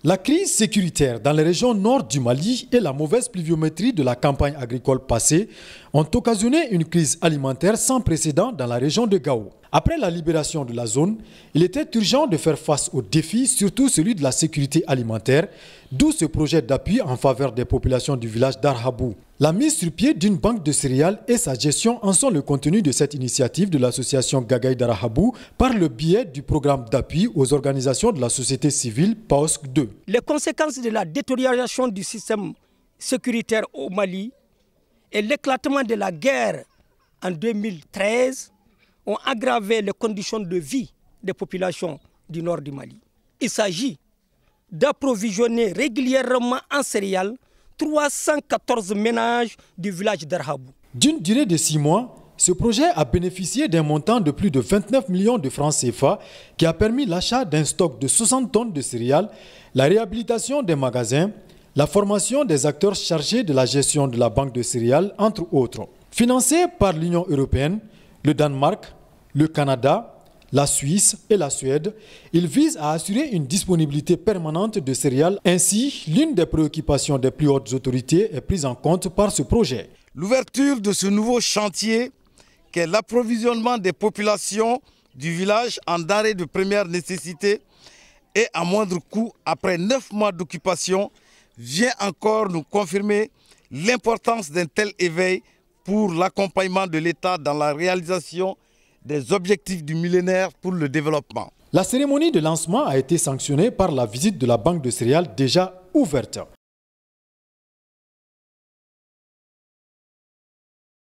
La crise sécuritaire dans les régions nord du Mali et la mauvaise pluviométrie de la campagne agricole passée ont occasionné une crise alimentaire sans précédent dans la région de Gao. Après la libération de la zone, il était urgent de faire face aux défis, surtout celui de la sécurité alimentaire, d'où ce projet d'appui en faveur des populations du village d'Arhabou. La mise sur pied d'une banque de céréales et sa gestion en sont le contenu de cette initiative de l'association Gagaï d'Arhabou par le biais du programme d'appui aux organisations de la société civile PAOSC 2. Les conséquences de la détérioration du système sécuritaire au Mali et l'éclatement de la guerre en 2013 ont aggravé les conditions de vie des populations du nord du Mali. Il s'agit d'approvisionner régulièrement en céréales 314 ménages du village d'Arhabou. D'une durée de 6 mois, ce projet a bénéficié d'un montant de plus de 29 millions de francs CFA qui a permis l'achat d'un stock de 60 tonnes de céréales, la réhabilitation des magasins, la formation des acteurs chargés de la gestion de la banque de céréales, entre autres. Financé par l'Union européenne, le Danemark, le Canada, la Suisse et la Suède, il vise à assurer une disponibilité permanente de céréales. Ainsi, l'une des préoccupations des plus hautes autorités est prise en compte par ce projet. L'ouverture de ce nouveau chantier, qu'est l'approvisionnement des populations du village en denrées de première nécessité et à moindre coût après 9 mois d'occupation, vient encore nous confirmer l'importance d'un tel éveil pour l'accompagnement de l'État dans la réalisation des objectifs du millénaire pour le développement. La cérémonie de lancement a été sanctionnée par la visite de la banque de céréales déjà ouverte.